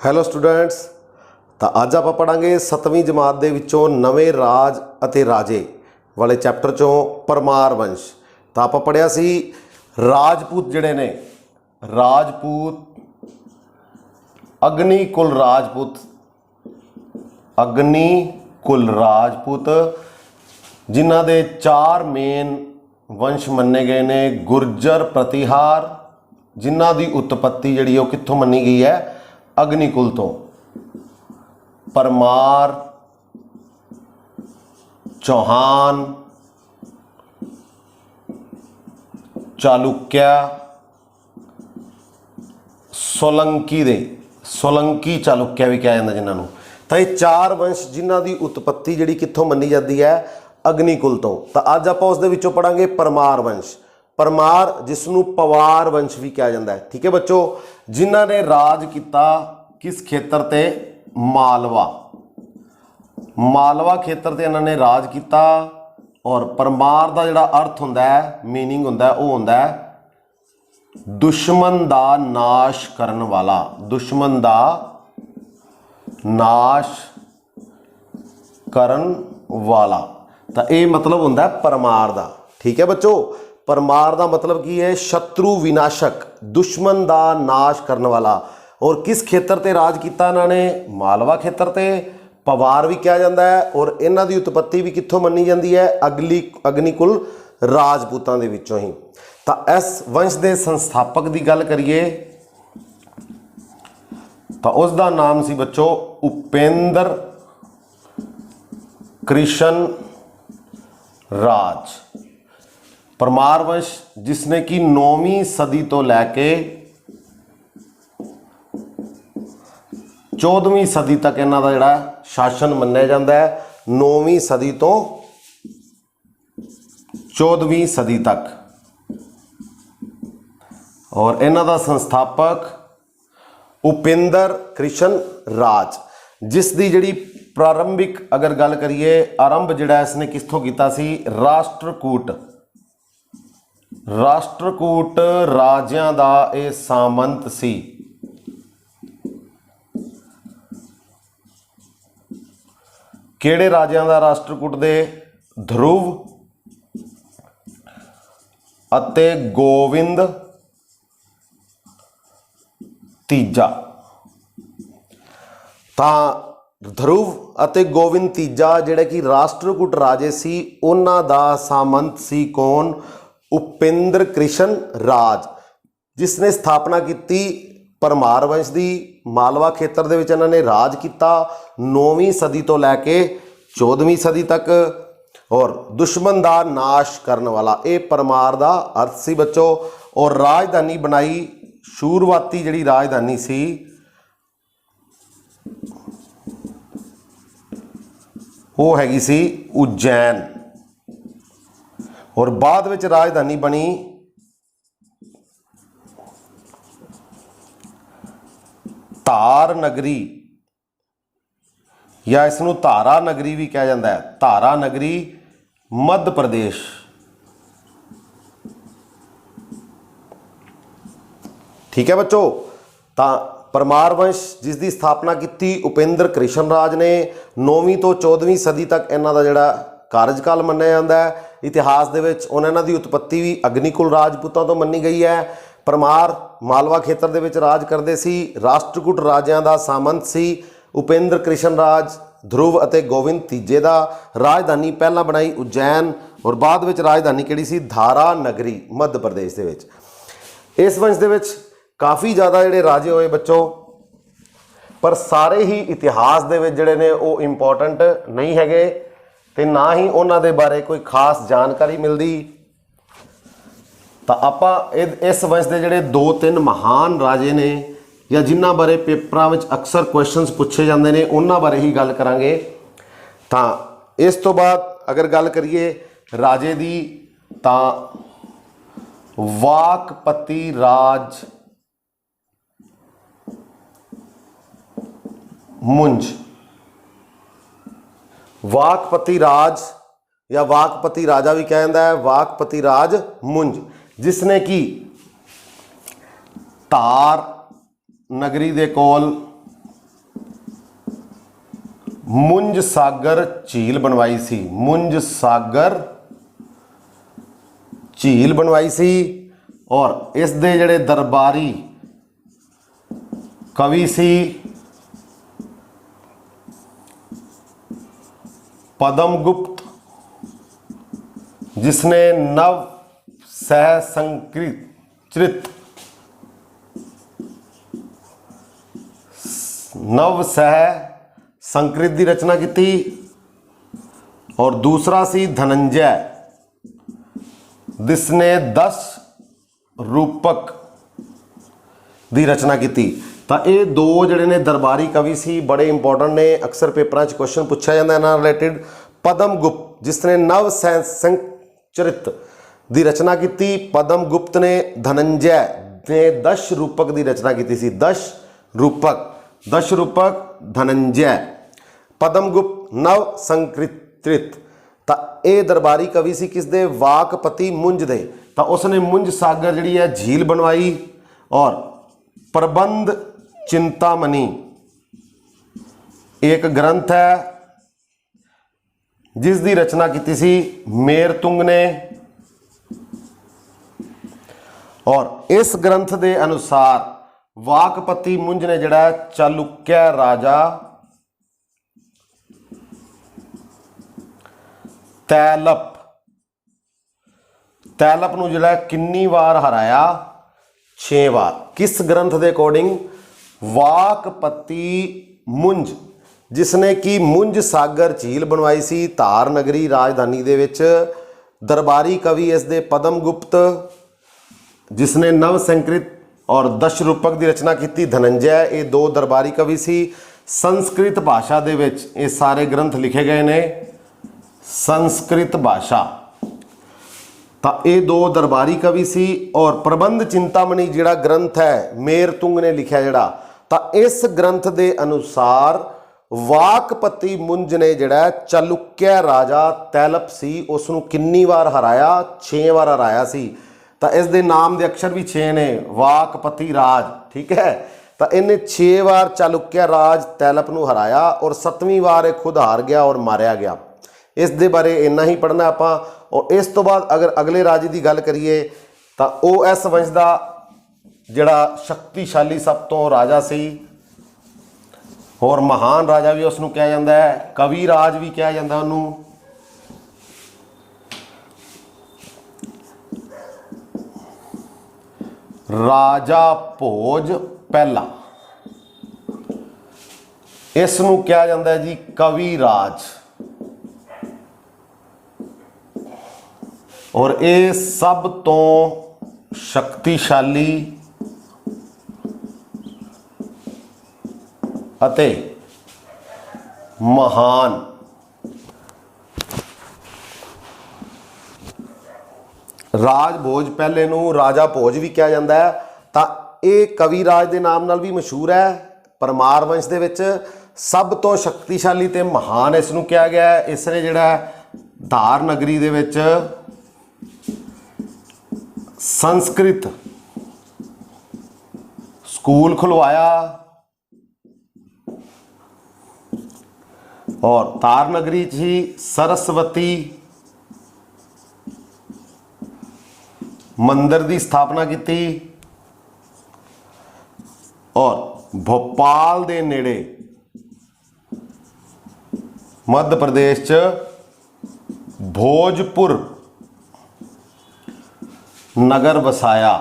Hello students. ਤਾਂ ਅੱਜ ਆਪਾਂ ਪੜਾਂਗੇ 7ਵੀਂ ਜਮਾਤ ਦੇ ਵਿੱਚੋਂ ਨਵੇਂ ਰਾਜ ਅਤੇ ਰਾਜੇ ਵਾਲੇ ਚੈਪਟਰ ਚੋਂ ਪਰਮਾਰ ਵੰਸ਼। ਤਾਂ ਆਪਾਂ ਪੜਿਆ ਸੀ ਰਾਜਪੂਤ ਜਿਹੜੇ ਨੇ, ਰਾਜਪੂਤ, ਅਗਨੀ ਕੁਲ ਰਾਜਪੂਤ, ਅਗਨੀ ਕੁਲ ਰਾਜਪੂਤ, ਜਿਨ੍ਹਾਂ ਦੇ 4 ਮੇਨ ਵੰਸ਼ ਮੰਨੇ ਗਏ ਨੇ। ਗੁਰਜਰ ਪ੍ਰਤਿਹਾਰ, ਜਿਨ੍ਹਾਂ ਦੀ ਉਤਪत्ति ਜਿਹੜੀ ਉਹ ਕਿੱਥੋਂ ਮੰਨੀ ਗਈ ਹੈ? ਅਗਨੀਕੁਲ ਤੋਂ। ਪਰਮਾਰ, ਚੌਹਾਨ, ਚਾਲੁਕਿਆ, ਸੋਲੰਕੀ ਦੇ, ਸੋਲੰਕੀ ਚਾਲੁਕਿਆ ਵੀ ਕਿਹਾ ਜਾਂਦਾ ਜਿਨ੍ਹਾਂ ਨੂੰ। ਤਾਂ ਇਹ 4 ਵੰਸ਼ ਜਿਨ੍ਹਾਂ ਦੀ ਉਤਪत्ति ਜਿਹੜੀ ਕਿੱਥੋਂ ਮੰਨੀ ਜਾਂਦੀ ਹੈ? ਅਗਨੀਕੁਲ ਤੋਂ। ਤਾਂ ਅੱਜ ਆਪਾਂ ਉਸ ਦੇ ਵਿੱਚੋਂ ਪੜਾਂਗੇ ਪਰਮਾਰ ਵੰਸ਼। ਪਰਮਾਰ ਜਿਸ ਨੂੰ ਪਵਾਰ ਵੰਸ਼ ਵੀ ਕਿਹਾ ਜਾਂਦਾ ਹੈ। ਠੀਕ ਹੈ ਬੱਚੋ। ਜਿਨ੍ਹਾਂ ਨੇ ਰਾਜ ਕੀਤਾ ਕਿਸ ਖੇਤਰ ਤੇ? ਮਾਲਵਾ। ਮਾਲਵਾ ਖੇਤਰ ਤੇ ਇਹਨਾਂ ਨੇ ਰਾਜ ਕੀਤਾ। ਔਰ ਪਰਮਾਰ ਦਾ ਜਿਹੜਾ ਅਰਥ ਹੁੰਦਾ ਹੈ, ਮੀਨਿੰਗ ਹੁੰਦਾ, ਉਹ ਹੁੰਦਾ ਹੈ ਦੁਸ਼ਮਣ ਦਾ ਨਾਸ਼ ਕਰਨ ਵਾਲਾ। ਦੁਸ਼ਮਣ ਦਾ ਨਾਸ਼ ਕਰਨ ਵਾਲਾ। ਤਾਂ ਇਹ ਮਤਲਬ ਹੁੰਦਾ ਹੈ ਪਰਮਾਰ ਦਾ। ਠੀਕ ਹੈ ਬੱਚੋ। ਪਰਮਾਰ ਦਾ ਮਤਲਬ ਕੀ ਹੈ? ਸ਼ਤਰੂ ਵਿਨਾਸ਼ਕ, ਦੁਸ਼ਮਣ ਦਾ ਨਾਸ਼ ਕਰਨ ਵਾਲਾ। ਔਰ ਕਿਸ ਖੇਤਰ ਤੇ ਰਾਜ ਕੀਤਾ ਇਹਨਾਂ ਨੇ? ਮਾਲਵਾ ਖੇਤਰ ਤੇ। ਪਵਾਰ ਵੀ ਕਿਹਾ ਜਾਂਦਾ ਹੈ। ਔਰ ਇਹਨਾਂ ਦੀ ਉਤਪत्ति ਵੀ ਕਿੱਥੋਂ ਮੰਨੀ ਜਾਂਦੀ ਹੈ? ਅਗਨੀਕੁਲ ਰਾਜਪੂਤਾਂ ਦੇ ਵਿੱਚੋਂ ਹੀ। ਤਾਂ ਇਸ ਵੰਸ਼ ਦੇ ਸੰਸਥਾਪਕ ਦੀ ਗੱਲ ਕਰੀਏ ਤਾਂ ਉਸ ਦਾ ਨਾਮ ਸੀ ਬੱਚੋ ਉਪੇਂਦਰ ਕ੍ਰਿਸ਼ਨ ਰਾਜ। ਪਰਮਾਰ ਵੰਸ਼ ਜਿਸਨੇ ਕਿ 9ਵੀਂ ਸਦੀ ਤੋਂ ਲੈ ਕੇ 14ਵੀਂ ਸਦੀ ਤੱਕ ਇਹਨਾਂ ਦਾ ਜਿਹੜਾ ਸ਼ਾਸਨ ਮੰਨਿਆ ਜਾਂਦਾ ਹੈ। 9ਵੀਂ ਸਦੀ ਤੋਂ 14ਵੀਂ ਸਦੀ ਤੱਕ। ਔਰ ਇਹਨਾਂ ਦਾ ਸੰਸਥਾਪਕ ਉਪੇਂਦਰ ਕ੍ਰਿਸ਼ਨ ਰਾਜ, ਜਿਸ ਦੀ ਜਿਹੜੀ ਪ੍ਰਾਰੰਭਿਕ ਅਗਰ ਗੱਲ ਕਰੀਏ, ਆਰੰਭ ਜਿਹੜਾ ਇਸਨੇ ਕਿੱਥੋਂ ਕੀਤਾ ਸੀ? ਰਾਸ਼ਟਰਕੂਟ। ਰਾਸ਼ਟਰਕੂਟ ਰਾਜਿਆਂ ਦਾ ਇਹ ਸਾਮੰਤ ਸੀ। ਕਿਹੜੇ ਰਾਜਿਆਂ ਦਾ? ਰਾਸ਼ਟਰਕੂਟ ਦੇ ਧਰੁਵ ਅਤੇ ਗੋਵਿੰਦ ਤੀਜਾ। ਤਾਂ ਧਰੁਵ ਅਤੇ ਗੋਵਿੰਦ ਤੀਜਾ ਜਿਹੜੇ ਕਿ ਰਾਸ਼ਟਰਕੂਟ ਰਾਜੇ ਸੀ, ਉਹਨਾਂ ਦਾ ਸਾਮੰਤ ਸੀ ਕੌਣ? ਉਪੇਂਦਰ ਕ੍ਰਿਸ਼ਨ ਰਾਜ, ਜਿਸ ਨੇ ਸਥਾਪਨਾ ਕੀਤੀ ਪਰਮਾਰ ਵੰਸ਼ ਦੀ। ਮਾਲਵਾ ਖੇਤਰ ਦੇ ਵਿੱਚ ਇਹਨਾਂ ਨੇ ਰਾਜ ਕੀਤਾ 9ਵੀਂ ਸਦੀ ਤੋਂ ਲੈ ਕੇ 14ਵੀਂ ਸਦੀ ਤੱਕ। ਔਰ ਦੁਸ਼ਮਣ ਦਾ ਨਾਸ਼ ਕਰਨ ਵਾਲਾ, ਇਹ ਪਰਮਾਰ ਦਾ ਅਰਥ ਸੀ ਬੱਚੋ। ਔਰ ਰਾਜਧਾਨੀ ਬਣਾਈ, ਸ਼ੂਰਵਾਤੀ ਜਿਹੜੀ ਰਾਜਧਾਨੀ ਸੀ ਉਹ ਹੈਗੀ ਸੀ ਉਜੈਨ। ਔਰ ਬਾਅਦ ਵਿੱਚ ਰਾਜਧਾਨੀ ਬਣੀ ਧਾਰ ਨਗਰੀ, ਜਾਂ ਇਸ ਨੂੰ ਧਾਰਾ ਨਗਰੀ ਵੀ ਕਿਹਾ ਜਾਂਦਾ ਹੈ। ਧਾਰਾ ਨਗਰੀ, ਮੱਧ ਪ੍ਰਦੇਸ਼। ਠੀਕ ਹੈ ਬੱਚੋ। ਤਾਂ ਪਰਮਾਰ ਵੰਸ਼ ਜਿਸ ਦੀ ਸਥਾਪਨਾ ਕੀਤੀ ਉਪੇਂਦਰ ਕ੍ਰਿਸ਼ਨ ਰਾਜ ਨੇ, 9ਵੀਂ ਤੋਂ 14ਵੀਂ ਸਦੀ ਤੱਕ ਇਹਨਾਂ ਦਾ ਜਿਹੜਾ ਕਾਰਜਕਾਲ ਮੰਨਿਆ ਜਾਂਦਾ ਹੈ। ਇਤਿਹਾਸ ਦੇ ਵਿੱਚ ਉਹਨਾਂ ਦੀ ਉਤਪत्ति ਵੀ ਅਗਨੀਕੁਲ ਰਾਜਪੂਤਾਂ ਤੋਂ ਮੰਨੀ ਗਈ ਹੈ। ਪਰਮਾਰ ਮਾਲਵਾ ਖੇਤਰ ਦੇ ਵਿੱਚ ਰਾਜ ਕਰਦੇ ਸੀ। ਰਾਸ਼ਟਰਕੂਟ ਰਾਜਿਆਂ ਦਾ ਸਾਮੰਤ ਸੀ ਉਪੇਂਦਰ ਕ੍ਰਿਸ਼ਨ ਰਾਜ। ਧਰੁਵ ਅਤੇ ਗੋਵਿੰਦ ਤੀਜੇ ਦਾ। ਰਾਜਧਾਨੀ ਪਹਿਲਾਂ ਬਣਾਈ ਉਜੈਨ, ਔਰ ਬਾਅਦ ਵਿੱਚ ਰਾਜਧਾਨੀ ਕਿਹੜੀ ਸੀ? ਧਾਰਾ ਨਗਰੀ, ਮੱਧ ਪ੍ਰਦੇਸ਼ ਦੇ ਵਿੱਚ। ਇਸ ਵੰਸ਼ ਦੇ ਵਿੱਚ ਕਾਫੀ ਜ਼ਿਆਦਾ ਜਿਹੜੇ ਰਾਜੇ ਹੋਏ ਬੱਚੋ, ਪਰ ਸਾਰੇ ਹੀ ਇਤਿਹਾਸ ਦੇ ਵਿੱਚ ਜਿਹੜੇ ਨੇ ਉਹ ਇੰਪੋਰਟੈਂਟ ਨਹੀਂ ਹੈਗੇ, ਤੇ ਨਾ ਹੀ ਉਹਨਾਂ ਦੇ ਬਾਰੇ ਕੋਈ ਖਾਸ ਜਾਣਕਾਰੀ ਮਿਲਦੀ। ਤਾਂ ਆਪਾਂ ਇਸ ਵੰਸ਼ ਦੇ ਜਿਹੜੇ 2-3 ਮਹਾਨ ਰਾਜੇ ਨੇ, ਜਾਂ ਜਿਨ੍ਹਾਂ ਬਾਰੇ ਪੇਪਰਾਂ ਵਿੱਚ ਅਕਸਰ ਕੁਐਸਚਨਸ ਪੁੱਛੇ ਜਾਂਦੇ ਨੇ, ਉਹਨਾਂ ਬਾਰੇ ਹੀ ਗੱਲ ਕਰਾਂਗੇ। ਤਾਂ ਇਸ ਤੋਂ ਬਾਅਦ ਅਗਰ ਗੱਲ ਕਰੀਏ ਰਾਜੇ ਦੀ, ਤਾਂ ਵਾਕਪਤੀ ਰਾਜ ਮੁੰਜ। ਵਾਕਪਤੀ ਰਾਜ ਜਾਂ ਵਾਕਪਤੀ ਰਾਜਾ ਵੀ ਕਿਹਾ ਜਾਂਦਾ ਹੈ। ਵਾਕਪਤੀ ਰਾਜ ਮੁੰਜ, ਜਿਸਨੇ ਕਿ ਧਾਰ ਨਗਰੀ ਦੇ ਕੋਲ मुंज सागर झील बनवाई सी, मुंज सागर झील बनवाई सी। और इस दे जिहड़े दरबारी कवि सी पद्मगुप्त, जिसने नव सह संकृत नव सह संकृत की रचना की। और दूसरा सी धनंजय, जिसने 10 रूपक की रचना की। तो ये दो जिहड़े ने दरबारी कवि सी बड़े इंपॉर्टेंट ने, अक्सर पेपर च क्वेश्चन पूछा जाता है ना रिलेटेड। पद्मगुप्त जिसने नव संचरित की रचना की, पद्मगुप्त ने धनंजय ने 10 रूपक की रचना की सी। 10 रूपक धनंजय, पद्मगुप्त नव संकृत। तो ये दरबारी कवि सी किस दे? वाकपति मुंज दे। तो उसने मुंज सागर जिहड़ी है झील बनवाई। और प्रबंध चिंतामणि एक ग्रंथ है जिसकी रचना की सी मेरतुंग ने। और इस ग्रंथ के अनुसार वाकपति मुंज ने जिहड़ा चालुक्य राजा तैलप नूं जिहड़ा कितनी बार हराया? 6 बार। किस ग्रंथ के अकॉर्डिंग? वाकपति मुंज, जिसने कि मुंज सागर झील बनवाई सी धार नगरी राजधानी दे विच। दरबारी कवि इस दे पद्मगुप्त, जिसने नव संकृत और 10 रूपक की रचना की धनंजय। ये 2 दरबारी कवि सी। संस्कृत भाषा दे विच ये सारे ग्रंथ लिखे गए ने, संस्कृत भाषा। तो ये 2 दरबारी कवि सी। और प्रबंध चिंतामणि जिहड़ा ग्रंथ है मेरतुंग ने लिखा जिहड़ा, तो इस ग्रंथ के अनुसार वाकपति मुंज ने जिहड़ा चालुक्य राजा तैलप सी उसनूं कितनी बार हराया? 6 बार हराया सी। तो इस दे नाम के अक्षर भी 6 ने, वाकपति राज। ठीक है, तो इन्हें 6 बार चालुक्य राज तैलप नूं हराया और 7वीं बार ये खुद हार गया और मारिया गया। इस दे बारे इन्ना ही पढ़ना आपां। और इस तो बाद अगर अगले राजे की गल करिए तो OS वंश का जिहड़ा शक्तिशाली सब तो राजा सी और महान राजा भी उसनूं कहा जाता है, कवि राज भी कहा जाता उन्होंने। राजा भोज पहला, इसनूं कहा जाता है जी कवि राज। और ये सब तो शक्तिशाली अते महान राज भोज पहले नूं राजा भोज भी कहा जाता है। तो ये कवि राज के नाम नाल भी मशहूर है। परमार वंश दे विच सब तो शक्तिशाली ते महान इसनूं कहा गया है। इसने जिहड़ा धार नगरी दे विच संस्कृत स्कूल खुलवाया। और धार नगरी च ही सरस्वती मंदिर की स्थापना की। और भोपाल के नेड़े मध्य प्रदेश च भोजपुर नगर वसाया।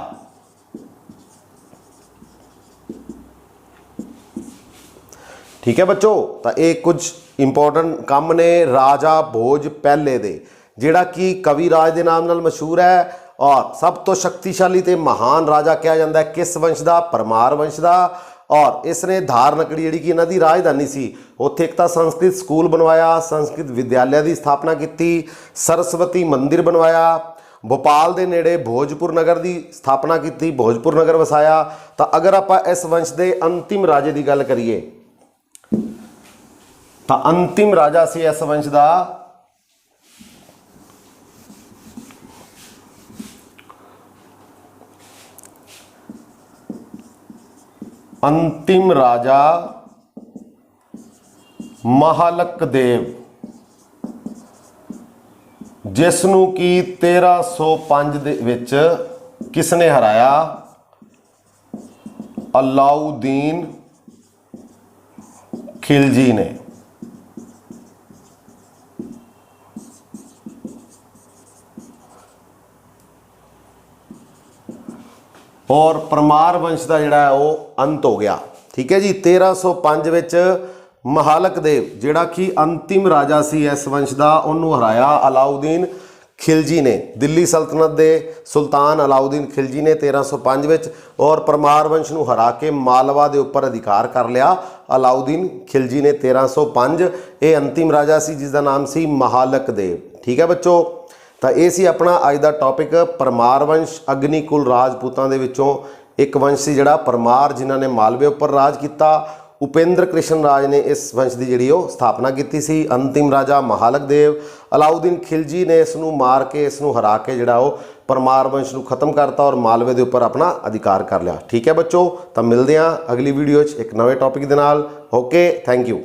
ठीक है बच्चों, तो ये कुछ इंपॉर्टेंट काम ने राजा भोज पहले दे, जिहड़ा कि कवि राज के नाम नाल मशहूर है। और सब तो शक्तिशाली ते महान राजा कहा जाता है किस वंश का? परमार वंश का। और इसने धार नगरी जी कि इन्हों की राजधानी सी, उत्थे एक तो संस्कृत स्कूल बनवाया, संस्कृत विद्यालय की स्थापना की, सरस्वती मंदिर बनवाया, भोपाल के नेड़े भोजपुर नगर की स्थापना की, भोजपुर नगर वसाया। तो अगर आप इस वंश के अंतिम राजे की गल करिए तो अंतिम राजा से इस वंश का अंतिम राजा ਮਹਾਲਕ ਦੇਵ, ਜਿਸ ਨੂੰ ਕਿ 1305 ਦੇ ਵਿੱਚ ਕਿਸ ਨੇ ਹਰਾਇਆ? ਅਲਾਉਦੀਨ ਖਿਲਜੀ ਨੇ। और परमार वंश का जिहड़ा है वो अंत हो गया। ठीक है जी। 1305 विच महालक देव जिहड़ा कि अंतिम राजा सी इस वंश का, उन्होंने हराया अलाउद्दीन खिलजी ने। दिल्ली सल्तनत के सुल्तान अलाउद्दीन खिलजी ने 1305 विच, और परमार वंश नूं हरा के मालवा के उपर अधिकार कर लिया अलाउद्दीन खिलजी ने 1305। ये अंतिम राजा सी जिसका नाम सी महालक देव। ठीक है बच्चों, तो ये सी अपना अज का टॉपिक परमार वंश। अग्निकुल राजपूतों के विचों एक वंश सी जिहड़ा परमार, जिन्हां ने मालवे उपर राज किया। उपेंद्र कृष्ण राज ने इस वंश की जिहड़ी स्थापना की सी। अंतिम राजा महालक देव, अलाउद्दीन खिलजी ने इसनूं मार के, इसनूं हरा के जिहड़ा परमार वंश नूं खत्म करता और मालवे के उपर अपना अधिकार कर लिया। ठीक है बच्चों, तो मिलते हैं अगली वीडियो एक नवे टॉपिक के नाल। Okay, thank you.